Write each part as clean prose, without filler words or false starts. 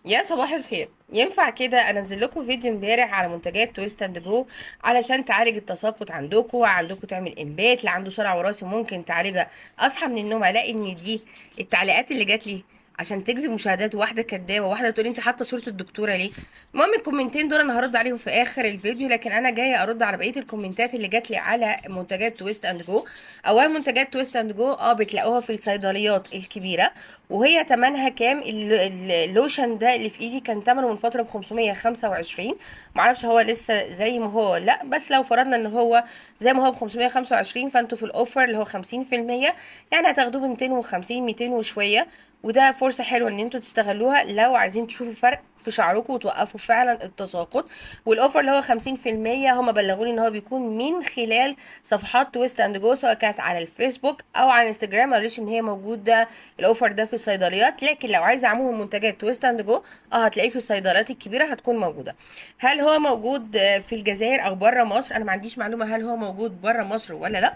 يا صباح الخير. ينفع كده انزل لكم فيديو امبارح على منتجات تويست اند جو علشان تعالج التساقط عندكم تعمل انبات اللي عنده صرع وراثي ممكن تعالجها؟ اصحى من النوم الاقي ان دي التعليقات اللي جات لي عشان تجذب مشاهدات، واحده كدابه واحده بتقول انت حاطه صوره الدكتوره ليه. المهم الكومنتين دول انا هرد عليهم في اخر الفيديو، لكن انا جايه ارد على بقيه الكومنتات اللي جات لي على منتجات تويست اند جو. اولا منتجات تويست اند جو بتلاقوها في الصيدليات الكبيره. وهي تمنها كام؟ اللوشن ده اللي في ايدي كان تمنه من فتره ب 525. معرفش هو لسه زي ما هو ولا لا، بس لو فرضنا ان هو زي ما هو ب 525 فانتوا في الاوفر اللي هو 50%، يعني هتاخدوه ب 250 200 وشويه. وده فرصة حلوة ان انتوا تستغلوها لو عايزين تشوفوا فرق في شعركم وتوقفوا فعلا التساقط. والاوفر اللي هو 50% هم بلغوني ان هو بيكون من خلال صفحات تويست اند جو، سواء كانت على الفيسبوك او على الانستجرام. ما قاليش ان هي موجودة الاوفر ده في الصيدليات، لكن لو عايزه عموما منتجات تويست اند جو هتلاقيه في الصيدليات الكبيره هتكون موجوده. هل هو موجود في الجزائر او بره مصر؟ انا ما عنديش معلومه هل هو موجود بره مصر ولا لا،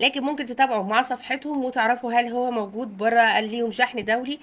لكن ممكن تتابعوا مع صفحتهم وتعرفوا هل هو موجود بره، قال ليهم شحن دولي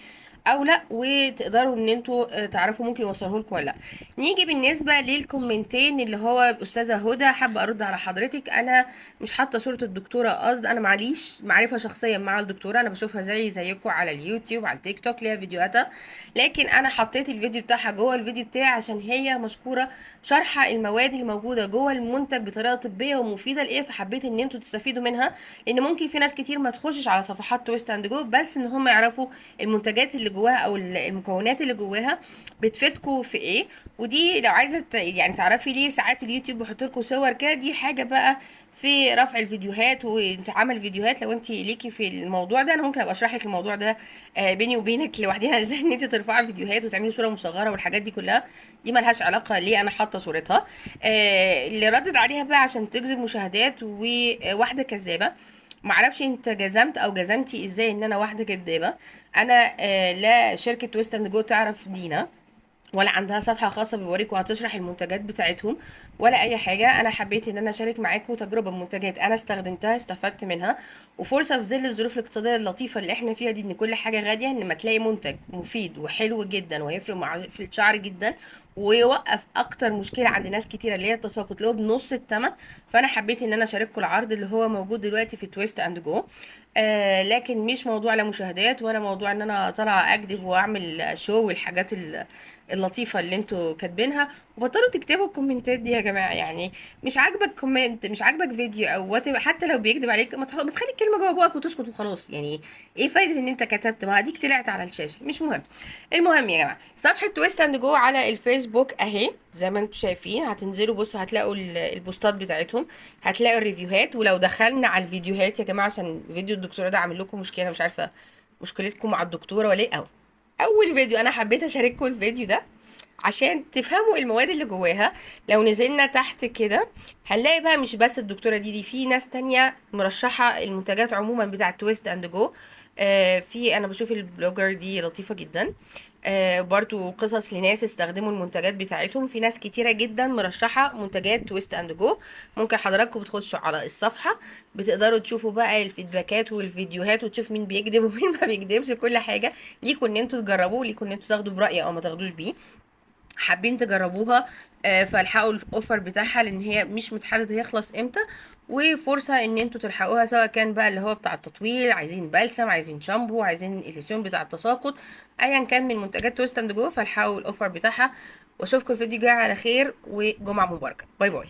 او لا، وتقدروا ان انتوا تعرفوا ممكن يوصلوه لكم ولا لا. نيجي بالنسبه للكومنتين اللي هو استاذه هدى، حابه ارد على حضرتك. انا مش حاطه صوره الدكتوره قصد، انا معليش معرفه شخصيه مع الدكتوره، انا بشوفها زيكم على اليوتيوب على التيك توك ليها فيديوهاتها. لكن انا حطيت الفيديو بتاعها جوه الفيديو بتاعي عشان هي مشكوره شرح المواد الموجوده جوه المنتج بطريقه طبيه ومفيده لايه، فحبيت ان انتوا تستفيدوا منها. لان ممكن في ناس كتير ما تخشش على صفحات تويست اند جو، بس ان هم يعرفوا المنتجات اللي جواها او المكونات اللي جواها بتفيدكم في ايه. ودي لو عايزه يعني تعرفي ليه ساعات اليوتيوب بيحط لكم صور كده، دي حاجه بقى في رفع الفيديوهات وعمل فيديوهات. لو انت ليكي في الموضوع ده انا ممكن ابقى اشرح لك الموضوع ده بيني وبينك لوحديها ازاي ان انت ترفعي فيديوهات وتعملي صوره مصغره والحاجات دي كلها. دي ملهاش علاقه ليه انا حاطه صورتها. اللي ردت عليها بقى عشان تجذب مشاهدات، وواحده كذابه. معرفش انت جزمت او جزمتي ازاي ان انا واحده كدابه. انا لا شركه ويست اند جو تعرف دينا، ولا عندها صفحة خاصة بيوريك وهتشرح المنتجات بتاعتهم، ولا أي حاجة. أنا حبيت إن أنا أشارك معاكم تجربة بمنتجات أنا استخدمتها استفدت منها، وفرصة في ظل الظروف الاقتصادية اللطيفة اللي احنا فيها دي، إن كل حاجة غالية، إن ما تلاقي منتج مفيد وحلو جدا وهيفرق مع في الشعر جدا ويوقف أكتر مشكلة عند ناس كتيرة اللي هي التساقط اللي هو بنص التمن. فأنا حبيت إن أنا أشارككم العرض اللي هو موجود دلوقتي في تويست أند جو. لكن مش موضوع لا مشاهدات ولا موضوع ان انا طالعه اكذب واعمل شو والحاجات اللطيفه اللي انتوا كاتبينها. وبطلوا تكتبوا الكومنتات دي يا جماعه، يعني مش عاجبك كومنت، مش عاجبك فيديو او حتى لو بيكذب عليك ما تخلي الكلمه جوه بوقك وتسكت وخلاص. يعني ايه فايده ان انت كتبت؟ ما اديك طلعت على الشاشه، مش مهم. المهم يا جماعه، صفحه تويست اند جو على الفيسبوك اهي زي ما انتم شايفين، هتنزلوا بصوا هتلاقوا البوستات بتاعتهم، هتلاقوا الريفيوهات. ولو دخلنا على الفيديوهات يا جماعه، عشان فيديو الدكتوره ده عامل لكم مشكله، مش عارفه مشكلتكم مع الدكتوره ولا ايه. اول فيديو انا حبيت اشارككم الفيديو ده عشان تفهموا المواد اللي جواها. لو نزلنا تحت كده هنلاقي بقى مش بس الدكتورة دي في ناس تانية مرشحة المنتجات عموما بتاع تويست اند جو. في انا بشوف البلوجر دي لطيفة جدا. برضو قصص لناس استخدموا المنتجات بتاعتهم، في ناس كتيرة جدا مرشحة منتجات تويست اند جو. ممكن حضراتكم بتخشوا على الصفحة بتقدروا تشوفوا بقى الفيدباكات والفيديوهات وتشوف مين بيكذب ومين ما بيكذبش، كل حاجة ليكوا ان انتوا تجربوه، ليكوا ان انتوا تاخدوا برأي او ما تاخدوش بيه. حابين تجربوها فالحقوا الاوفر بتاعها لان هي مش متحدد هيخلص امتى. وفرصة ان انتوا تلحقوها، سواء كان بقى اللي هو بتاع التطويل، عايزين بلسم، عايزين شامبو، عايزين الاسيون بتاع التساقط، ايا كان من منتجات تويست اند جو، فالحقوا الاوفر بتاعها. واشوفكم الفيديو الجاي على خير، وجمعة مباركة. باي باي.